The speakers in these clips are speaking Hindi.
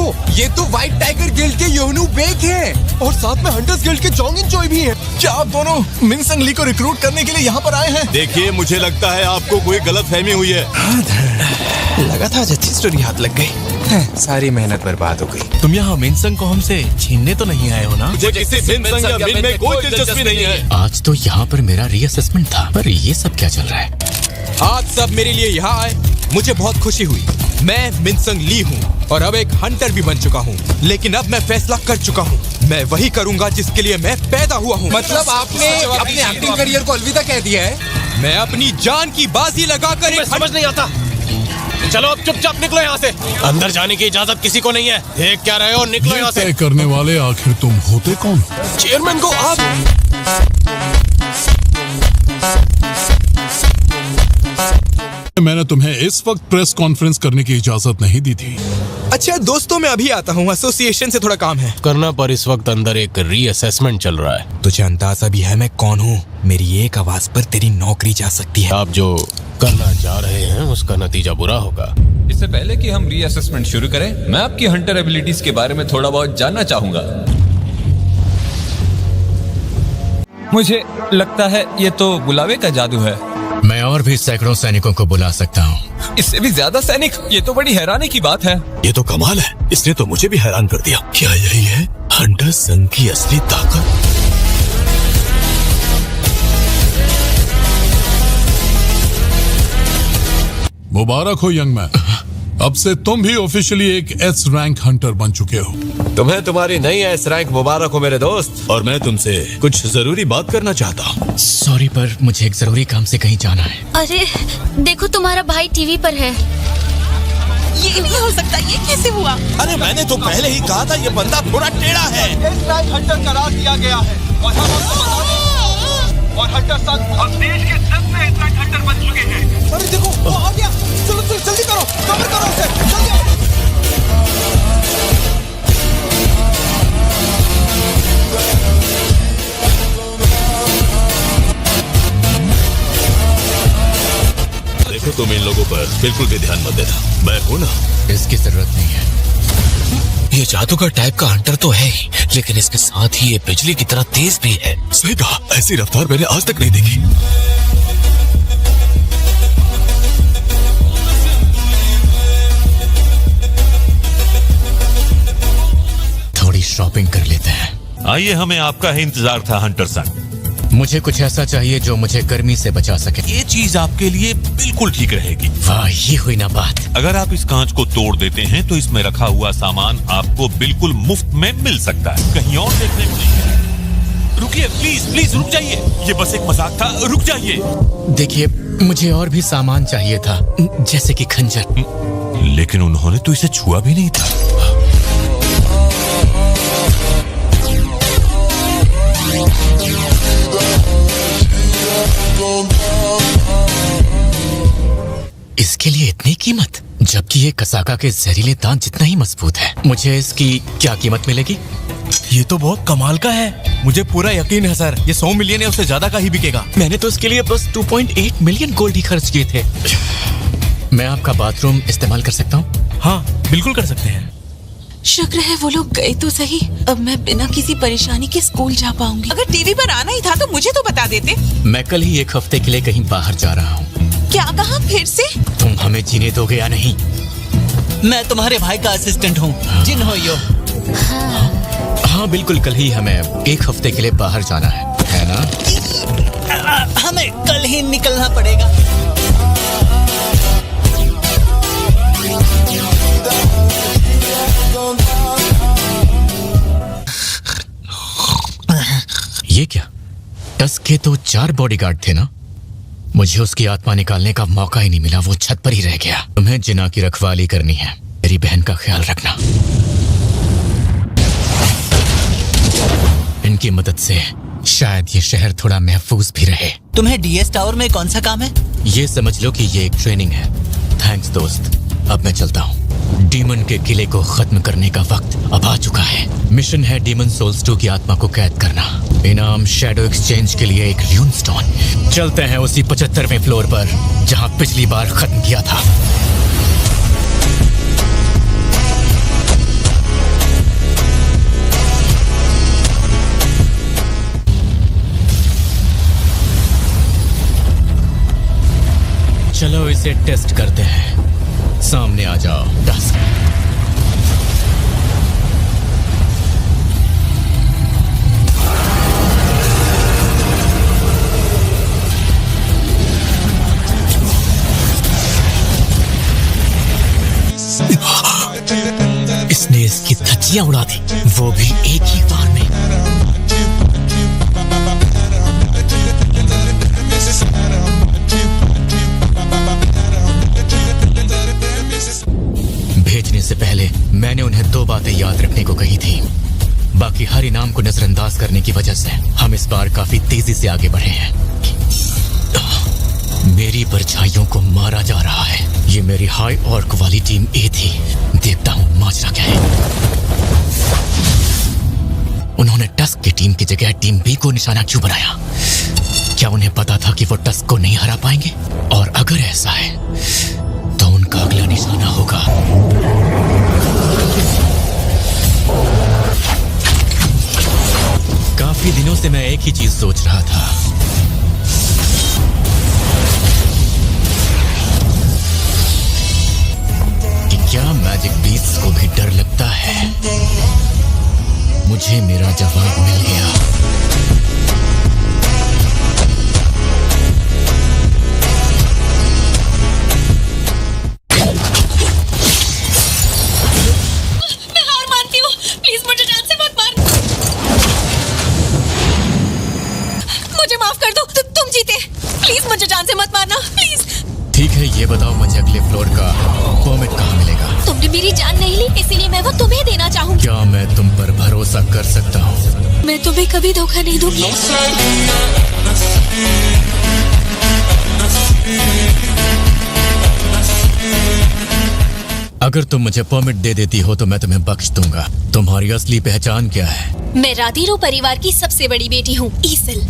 देखो, ये तो व्हाइट टाइगर गिल्ड के योनू बेक हैं और साथ में हंटर्स गिल्ड के जोंग इन चोई भी हैं। क्या आप दोनों मिनसंग ली को रिक्रूट करने के लिए यहाँ पर आए हैं? देखिए, मुझे लगता है आपको कोई गलतफहमी हुई है। लगा था आज अच्छी स्टोरी हाथ लग गई। सारी मेहनत बर्बाद हो गई। तुम यहाँ मिनसंग को हमसे छीनने तो नहीं आए हो ना? मुझे किसी मिनसंग या मिन में कोई दिलचस्पी नहीं है। आज तो यहाँ पर मेरा रीअसेसमेंट था, पर ये सब क्या चल रहा है? आज सब मेरे लिए यहाँ आए, मुझे बहुत खुशी हुई। मैं मिनसंग ली हूँ और अब एक हंटर भी बन चुका हूँ, लेकिन अब मैं फैसला कर चुका हूँ। मैं वही करूँगा जिसके लिए मैं पैदा हुआ हूँ। मतलब आपने अपने एक्टिंग करियर को अलविदा कह दिया है? मैं अपनी जान की बाजी लगाकर समझ नहीं आता। चलो अब चुपचाप निकलो यहाँ से। अंदर जाने की इजाजत किसी को नहीं है। देख क्या रहे हो, निकलो यहाँ से। तय करने वाले आखिर तुम होते कौन? चेयरमैन को आप मैंने तुम्हें इस वक्त प्रेस कॉन्फ्रेंस करने की इजाजत नहीं दी थी। अच्छा दोस्तों, मैं अभी आता हूँ, एसोसिएशन से थोड़ा काम है करना, पर इस वक्त अंदर एक रीअसेसमेंट चल रहा है। तुझे अंदाजा भी है मैं कौन हूँ? मेरी एक आवाज पर तेरी नौकरी जा सकती है। आप जो करना चाह रहे हैं उसका नतीजा बुरा होगा। इससे पहले कि हम रीअसेसमेंट शुरू करें, मैं आपकी हंटर एबिलिटीज के बारे में थोड़ा बहुत जानना चाहूंगा। मुझे लगता है ये तो बुलावे का जादू है। मैं और भी सैकड़ों सैनिकों को बुला सकता हूँ। इससे भी ज्यादा सैनिक? ये तो बड़ी हैरानी की बात है। ये तो कमाल है, इसने तो मुझे भी हैरान कर दिया। क्या यही है हंटर संघ की असली ताकत? मुबारक हो यंग मैन, अब से तुम भी ऑफिशियली एक एस रैंक हंटर बन चुके हो। तुम्हें तुम्हारी नई एस रैंक मुबारक हो मेरे दोस्त। और मैं तुमसे कुछ जरूरी बात करना चाहता हूँ। सॉरी, पर मुझे एक जरूरी काम से कहीं जाना है। अरे देखो, तुम्हारा भाई टीवी पर है। ये नहीं हो सकता, ये कैसे हुआ? अरे मैंने तो पहले ही कहा था, ये बंदा थोड़ा टेढ़ा है। एस रैंक हंटर करार दिया गया है और हम आपको बता दें, और हंटर संघ हम देश के 10 एस रैंक हंटर बन चुके हैं। अरे देखो, वो आ गया। चलो चलो जल्दी करो, कवर करो उसे, जल्दी। देखो, तुम इन लोगों पर बिल्कुल भी ध्यान मत देना, मैं हूँ ना। इसकी जरूरत नहीं है। ये जादूगर टाइप का हंटर तो है ही, लेकिन इसके साथ ही ये बिजली की तरह तेज भी है। सही कहा, ऐसी रफ्तार मैंने आज तक नहीं देखी। थोड़ी शॉपिंग कर लेते हैं। आइए, हमें आपका ही इंतजार था हंटर संघ। मुझे कुछ ऐसा चाहिए जो मुझे गर्मी से बचा सके। ये चीज आपके लिए बिल्कुल ठीक रहेगी। वाह, ये हुई ना बात। अगर आप इस कांच को तोड़ देते हैं तो इसमें रखा हुआ सामान आपको बिल्कुल मुफ्त में मिल सकता है, कहीं और देखने को नहीं। रुकिए, प्लीज प्लीज रुक जाइए, ये बस एक मजाक था, रुक जाइए। देखिए, मुझे और भी सामान चाहिए था, जैसे कि खंजर। लेकिन उन्होंने तो इसे छुआ भी नहीं था। इसके लिए इतनी कीमत, जबकि ये कसाका के जहरीले दांत जितना ही मजबूत है। मुझे इसकी क्या कीमत मिलेगी? ये तो बहुत कमाल का है। मुझे पूरा यकीन है सर, ये 100 मिलियन या उससे ज्यादा का ही बिकेगा। मैंने तो इसके लिए बस 2.8 मिलियन गोल्ड ही खर्च किए थे। मैं आपका बाथरूम इस्तेमाल कर सकता हूँ? हाँ, बिल्कुल कर सकते हैं। शुक्र है वो लोग गए तो सही। अब मैं बिना किसी परेशानी के स्कूल जा पाऊंगी। अगर टीवी पर आना ही था तो मुझे तो बता देते। मैं कल ही एक हफ्ते के लिए कहीं बाहर जा रहा हूँ। क्या कहा फिर से? तुम हमें जीने दोगे या नहीं? मैं तुम्हारे भाई का असिस्टेंट हूँ। जिन हो यो। हाँ बिल्कुल, कल ही हमें एक हफ्ते के लिए बाहर जाना है ना? हमें कल ही निकलना पड़ेगा। ये क्या? टस्क के तो 4 बॉडीगार्ड थे ना? मुझे उसकी आत्मा निकालने का मौका ही नहीं मिला, वो छत पर ही रह गया। तुम्हें जिना की रखवाली करनी है, मेरी बहन का ख्याल रखना। इनकी मदद से शायद ये शहर थोड़ा महफूज भी रहे। तुम्हें डीएस टावर में कौन सा काम है? ये समझ लो कि ये एक ट्रेनिंग है। थैंक्स दोस्त, अब मैं चलता हूँ। डीमन के किले को खत्म करने का वक्त अब आ चुका है। मिशन है डीमन सोल्स 2 की आत्मा को कैद करना। इनाम शैडो एक्सचेंज के लिए एक रून स्टोन। चलते हैं उसी 75वें फ्लोर पर जहां पिछली बार खत्म किया था। चलो इसे टेस्ट करते हैं। सामने आ जाओ डस्क। इसने इसकी धज्जियां उड़ा दी, वो भी एक ही बार में। भेजने से पहले मैंने उन्हें 2 बातें याद रखने को कही थी। बाकी हर इनाम को नजरअंदाज करने की वजह से हम इस बार काफी तेजी से आगे बढ़े हैं। मेरी परछाइयों को मारा जा रहा है। ये मेरी हाई ऑर्क वाली टीम ए थी। देखता हूँ माजरा क्या है। उन्होंने टस्क की टीम की जगह टीम बी को निशाना क्यों बनाया? क्या उन्हें पता था कि वो टस्क को नहीं हरा पाएंगे? और अगर ऐसा है तो उनका अगला निशाना होगा काफी दिनों से मैं एक ही चीज सोच रहा था। क्या मैजिक बीस्ट को भी डर लगता है? मुझे मेरा जवाब मिल गया। मैं हार मानती हूँ। प्लीज मुझे जान से मत मार। मुझे माफ कर दो। तुम जीते। प्लीज मुझे जान से मत मारना, प्लीज। ठीक है, ये बताओ मुझे अगले फ्लोर का परमिट कहाँ मिलेगा? तुमने मेरी जान नहीं ली, इसीलिए मैं वो तुम्हें देना चाहूंगी। क्या मैं तुम पर भरोसा कर सकता हूँ? मैं तुम्हें कभी धोखा नहीं दूंगी। अगर तुम मुझे परमिट दे देती हो तो मैं तुम्हें बख्श दूंगा। तुम्हारी असली पहचान क्या है? मैं राधीरो परिवार की सबसे बड़ी बेटी हूँ, ईसिल।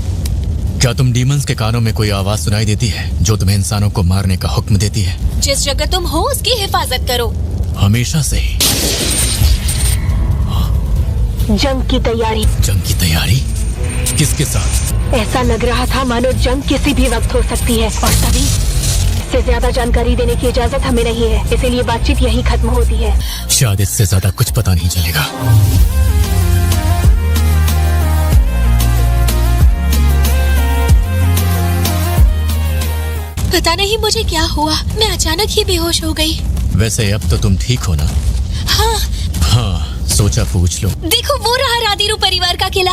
क्या तुम डीमंस के कानों में कोई आवाज सुनाई देती है जो तुम्हें इंसानों को मारने का हुक्म देती है? जिस जगह तुम हो उसकी हिफाजत करो। हमेशा से ही। जंग की तैयारी। जंग की तैयारी? किसके साथ? ऐसा लग रहा था मानो जंग किसी भी वक्त हो सकती है, और तभी इससे ज्यादा जानकारी देने की इजाजत हमें नहीं है, इसीलिए बातचीत यहीं खत्म होती है। शायद इससे ज्यादा कुछ पता नहीं चलेगा। पता नहीं मुझे क्या हुआ, मैं अचानक ही बेहोश हो गई। वैसे अब तो तुम ठीक हो ना? हाँ, सोचा पूछ लो। देखो वो रहा राधीरो परिवार का किला।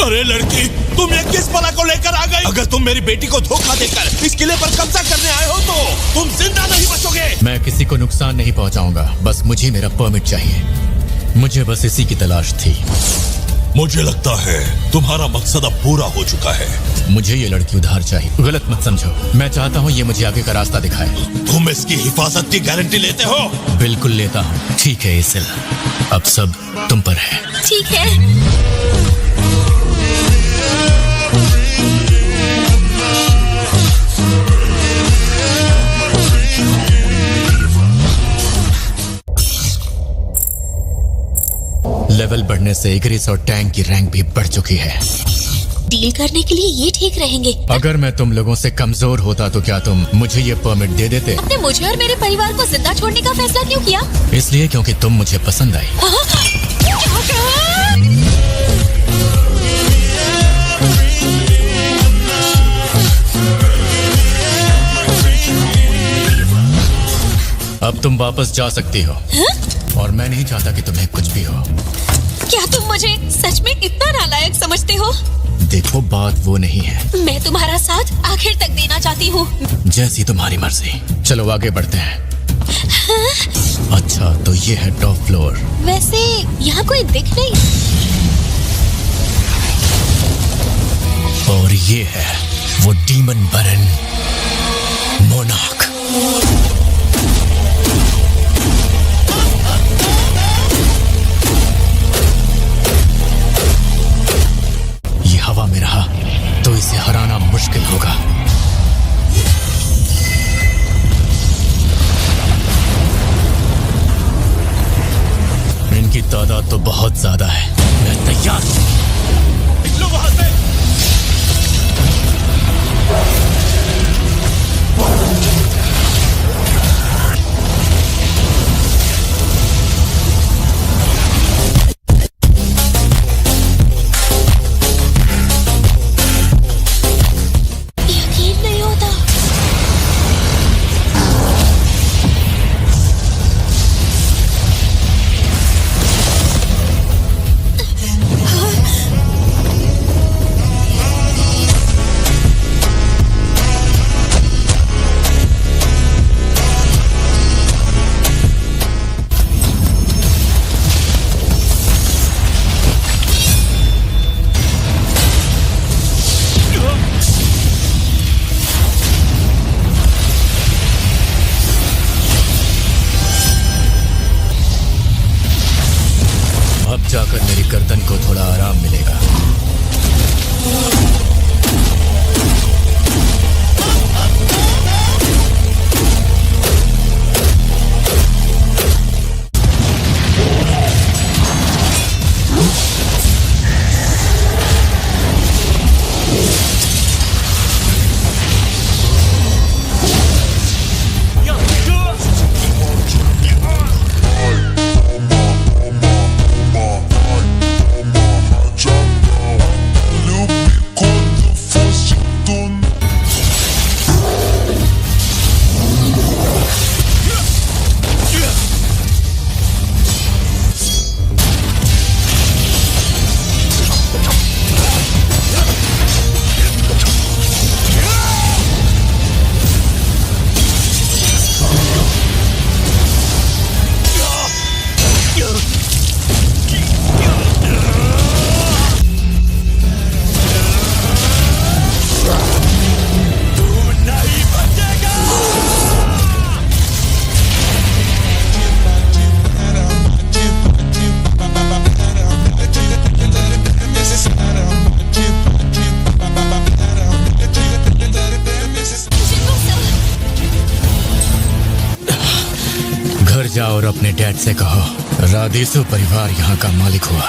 अरे लड़की, तुम ये किस बला को लेकर आ गई? अगर तुम मेरी बेटी को धोखा देकर इस किले पर कब्जा करने आए हो तो तुम जिंदा नहीं बचोगे। मैं किसी को नुकसान नहीं पहुंचाऊंगा, बस मुझे मेरा परमिट चाहिए। मुझे बस इसी की तलाश थी। मुझे लगता है तुम्हारा मकसद अब पूरा हो चुका है। मुझे ये लड़की उधार चाहिए, गलत मत समझो। मैं चाहता हूँ ये मुझे आगे का रास्ता दिखाए। तुम इसकी हिफाजत की गारंटी लेते हो? बिल्कुल लेता हूँ। ठीक है ईसिल, अब सब तुम पर है। ठीक है। लेवल बढ़ने से इग्रिस और टैंक की रैंक भी बढ़ चुकी है। डील करने के लिए ये ठीक रहेंगे। अगर मैं तुम लोगों से कमजोर होता तो क्या तुम मुझे ये परमिट दे देते? आपने मुझे और मेरे परिवार को जिंदा छोड़ने का फैसला क्यों किया? इसलिए क्योंकि तुम मुझे पसंद आई। क्या कहा? अब तुम वापस जा सकती हो। और मैं नहीं चाहता कि तुम्हें कुछ भी हो। क्या तुम मुझे सच में इतना नालायक समझते हो? देखो, बात वो नहीं है। मैं तुम्हारा साथ आखिर तक देना चाहती हूँ। जैसी तुम्हारी मर्जी। चलो आगे बढ़ते हैं। हाँ? अच्छा, तो ये है टॉप फ्लोर। वैसे यहाँ कोई दिख नहीं। और ये है वो डीमन बरन मोनार्क। हवा में रहा तो इसे हराना मुश्किल होगा। इनकी तादाद तो बहुत ज्यादा है। मैं तैयार हूं। निकलो वहां से। जाओ और अपने डैड से कहो राधेसु परिवार यहाँ का मालिक हुआ।